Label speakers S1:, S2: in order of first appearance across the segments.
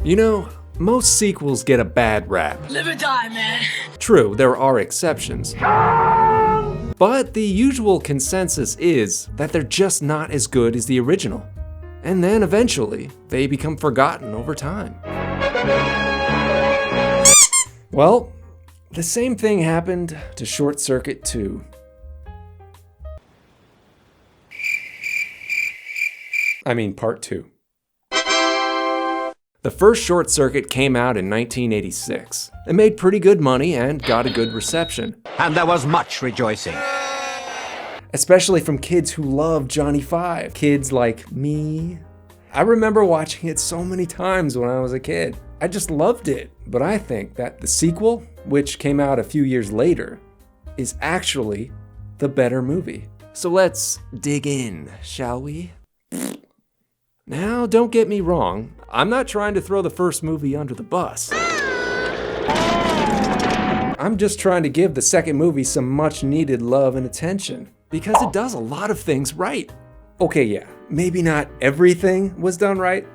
S1: You know, most sequels get a bad rap.
S2: Live or die, man.
S1: True, there are exceptions. But the usual consensus is that they're just not as good as the original. And then eventually, they become forgotten over time. Well, the same thing happened to Short Circuit 2. I mean, Part 2. The first Short Circuit came out in 1986. It made pretty good money and got a good reception.
S3: And there was much rejoicing.
S1: Especially from kids who love Johnny Five. Kids like me. I remember watching it so many times when I was a kid. I just loved it. But I think that the sequel, which came out a few years later, is actually the better movie. So let's dig in, shall we? Now, don't get me wrong. I'm not trying to throw the first movie under the bus. I'm just trying to give the second movie some much needed love and attention, because it does a lot of things right. Okay, yeah, maybe not everything was done right,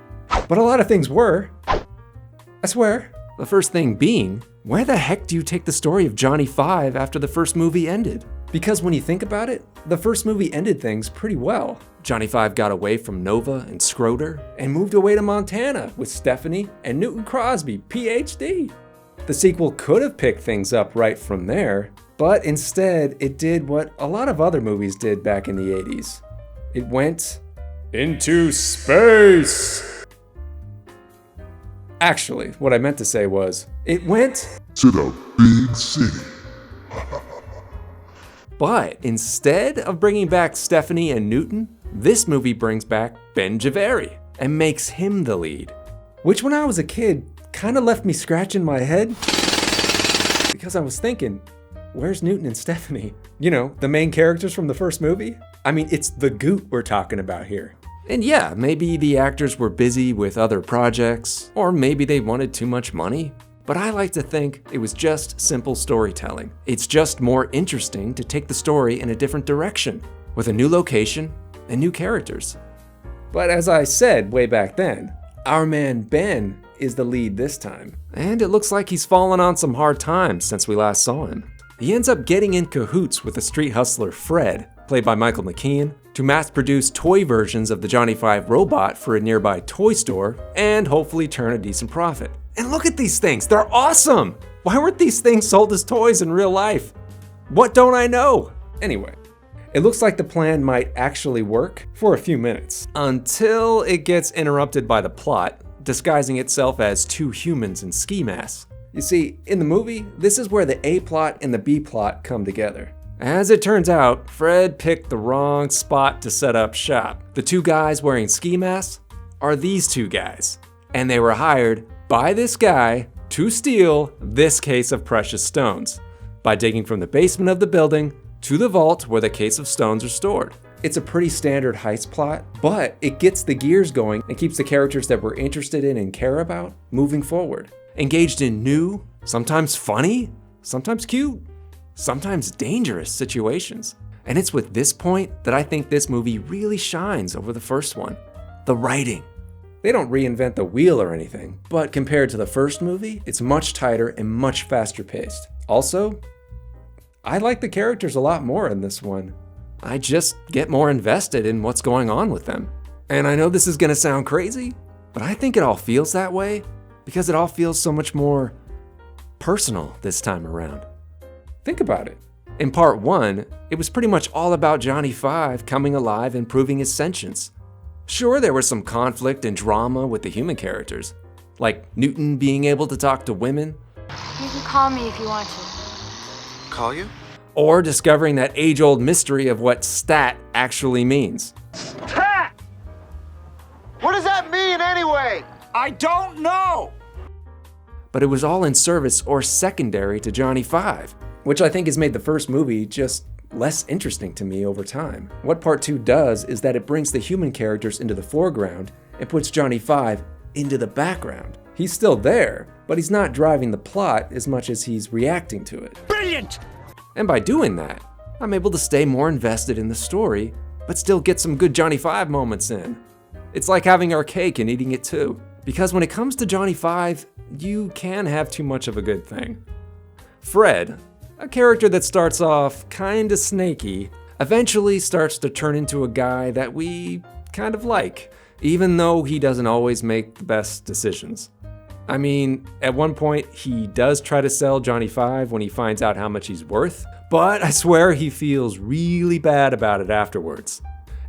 S1: but a lot of things were. I swear. The first thing being, where the heck do you take the story of Johnny Five after the first movie ended? Because when you think about it, the first movie ended things pretty well. Johnny Five got away from Nova and Schroeder and moved away to Montana with Stephanie and Newton Crosby, PhD. The sequel could have picked things up right from there, but instead it did what a lot of other movies did back in the 80s. It went into space. Actually, what I meant to say was, it went
S4: to the big city.
S1: But instead of bringing back Stephanie and Newton, this movie brings back Ben Javeri and makes him the lead. Which when I was a kid, kind of left me scratching my head because I was thinking, where's Newton and Stephanie? You know, the main characters from the first movie? I mean, it's the Goot we're talking about here. And yeah, maybe the actors were busy with other projects, or maybe they wanted too much money. But I like to think it was just simple storytelling. It's just more interesting to take the story in a different direction, with a new location and new characters. But as I said way back then, our man Ben is the lead this time. And it looks like he's fallen on some hard times since we last saw him. He ends up getting in cahoots with the street hustler Fred, played by Michael McKean, to mass-produce toy versions of the Johnny Five robot for a nearby toy store and hopefully turn a decent profit. And look at these things, they're awesome! Why weren't these things sold as toys in real life? What don't I know? Anyway, it looks like the plan might actually work for a few minutes, until it gets interrupted by the plot, disguising itself as two humans in ski masks. You see, in the movie, this is where the A plot and the B plot come together. As it turns out, Fred picked the wrong spot to set up shop. The two guys wearing ski masks are these two guys, and they were hired by this guy to steal this case of precious stones by digging from the basement of the building to the vault where the case of stones are stored. It's a pretty standard heist plot, but it gets the gears going and keeps the characters that we're interested in and care about moving forward. Engaged in new, sometimes funny, sometimes cute, sometimes dangerous situations. And it's with this point that I think this movie really shines over the first one. The writing. They don't reinvent the wheel or anything, but compared to the first movie, it's much tighter and much faster paced. Also, I like the characters a lot more in this one. I just get more invested in what's going on with them. And I know this is gonna sound crazy, but I think it all feels that way because it all feels so much more personal this time around. Think about it. In part one, it was pretty much all about Johnny Five coming alive and proving his sentience. Sure, there was some conflict and drama with the human characters, like Newton being able to talk to women.
S5: You can call me if you want to.
S3: Call you?
S1: Or discovering that age-old mystery of what stat actually means.
S6: Stat! What does that mean anyway?
S3: I don't know!
S1: But it was all in service or secondary to Johnny Five, which I think has made the first movie just less interesting to me over time. What part two does is that it brings the human characters into the foreground and puts Johnny Five into the background. He's still there, but he's not driving the plot as much as he's reacting to it.
S3: Brilliant!
S1: And by doing that, I'm able to stay more invested in the story, but still get some good Johnny Five moments in. It's like having our cake and eating it too, Because when it comes to Johnny Five, you can have too much of a good thing. Fred, a character that starts off kinda snaky, eventually starts to turn into a guy that we kind of like, even though he doesn't always make the best decisions. I mean, at one point, he does try to sell Johnny Five when he finds out how much he's worth, but I swear he feels really bad about it afterwards.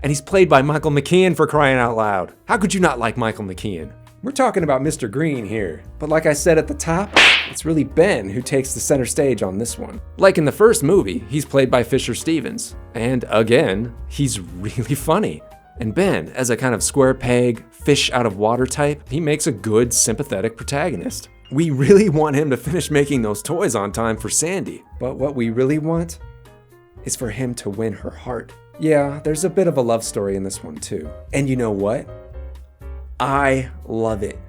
S1: And he's played by Michael McKean, for crying out loud. How could you not like Michael McKean? We're talking about Mr. Green here, but like I said at the top, it's really Ben who takes the center stage on this one. Like in the first movie, he's played by Fisher Stevens, and again, he's really funny. And Ben, as a kind of square peg, fish out of water type, he makes a good, sympathetic protagonist. We really want him to finish making those toys on time for Sandy, but what we really want is for him to win her heart. Yeah, there's a bit of a love story in this one too. And you know what? I love it.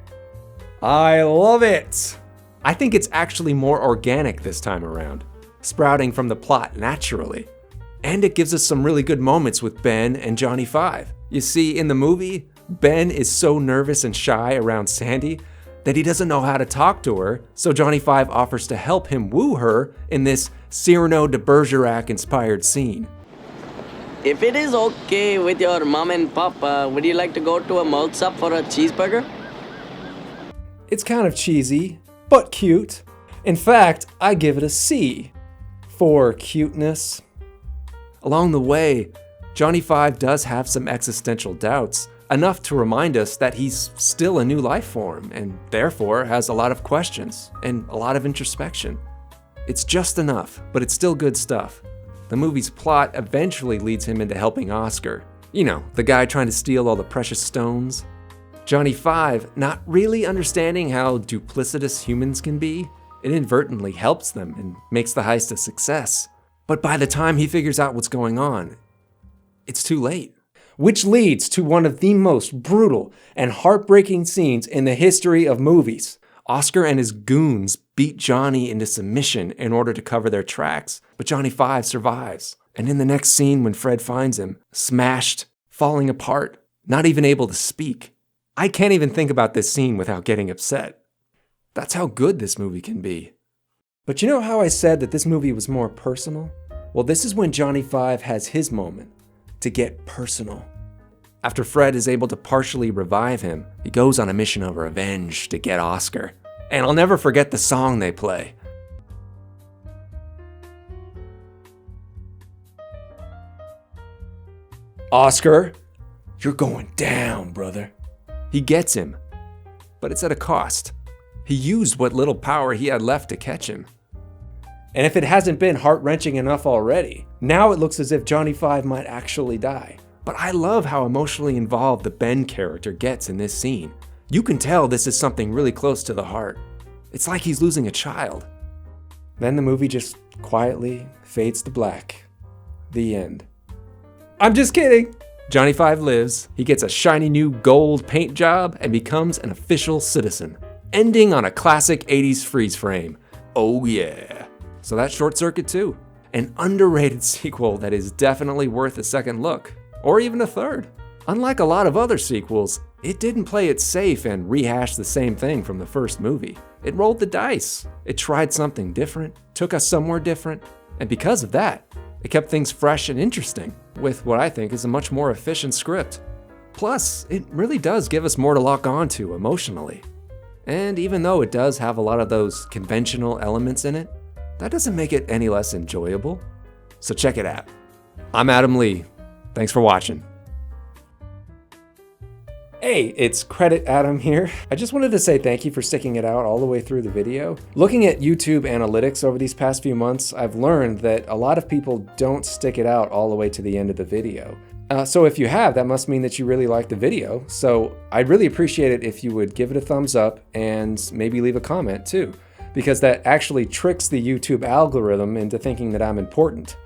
S1: I love it! I think it's actually more organic this time around, sprouting from the plot naturally. And it gives us some really good moments with Ben and Johnny Five. You see, in the movie, Ben is so nervous and shy around Sandy that he doesn't know how to talk to her, so Johnny Five offers to help him woo her in this Cyrano de Bergerac-inspired scene.
S2: If it is okay with your mom and papa, would you like to go to a malt shop for a cheeseburger?
S1: It's kind of cheesy, but cute. In fact, I give it a C for cuteness. Along the way, Johnny Five does have some existential doubts, enough to remind us that he's still a new life form and therefore has a lot of questions and a lot of introspection. It's just enough, but it's still good stuff. The movie's plot eventually leads him into helping Oscar. You know, the guy trying to steal all the precious stones. Johnny Five, not really understanding how duplicitous humans can be, inadvertently helps them and makes the heist a success. But by the time he figures out what's going on, it's too late. Which leads to one of the most brutal and heartbreaking scenes in the history of movies. Oscar and his goons beat Johnny into submission in order to cover their tracks, but Johnny Five survives. And in the next scene, when Fred finds him, smashed, falling apart, not even able to speak, I can't even think about this scene without getting upset. That's how good this movie can be. But you know how I said that this movie was more personal? Well, this is when Johnny Five has his moment to get personal. After Fred is able to partially revive him, he goes on a mission of revenge to get Oscar. And I'll never forget the song they play. Oscar, you're going down, brother. He gets him, but it's at a cost. He used what little power he had left to catch him. And if it hasn't been heart-wrenching enough already, now it looks as if Johnny Five might actually die. But I love how emotionally involved the Ben character gets in this scene. You can tell this is something really close to the heart. It's like he's losing a child. Then the movie just quietly fades to black. The end. I'm just kidding! Johnny Five lives, he gets a shiny new gold paint job, and becomes an official citizen, ending on a classic 80s freeze frame. Oh yeah. So that's Short Circuit 2. An underrated sequel that is definitely worth a second look, or even a third. Unlike a lot of other sequels, it didn't play it safe and rehash the same thing from the first movie. It rolled the dice. It tried something different, took us somewhere different, and because of that, it kept things fresh and interesting, with what I think is a much more efficient script. Plus, it really does give us more to lock onto emotionally. And even though it does have a lot of those conventional elements in it, that doesn't make it any less enjoyable. So check it out. I'm Adam Lee. Thanks for watching. Hey, it's Credit Adam here. I just wanted to say thank you for sticking it out all the way through the video. Looking at YouTube analytics over these past few months, I've learned that a lot of people don't stick it out all the way to the end of the video. So if you have, that must mean that you really like the video. So I'd really appreciate it if you would give it a thumbs up and maybe leave a comment too, because that actually tricks the YouTube algorithm into thinking that I'm important.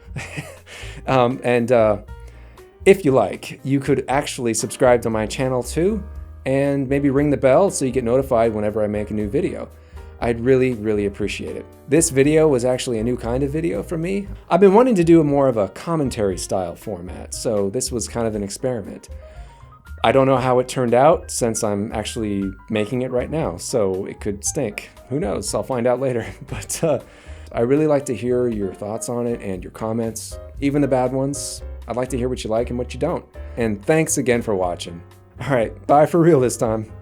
S1: If you like, you could actually subscribe to my channel too, and maybe ring the bell so you get notified whenever I make a new video. I'd really, really appreciate it. This video was actually a new kind of video for me. I've been wanting to do more of a commentary style format, so this was kind of an experiment. I don't know how it turned out since I'm actually making it right now, so it could stink. Who knows? I'll find out later. But I really like to hear your thoughts on it and your comments, even the bad ones. I'd like to hear what you like and what you don't. And thanks again for watching. All right, bye for real this time.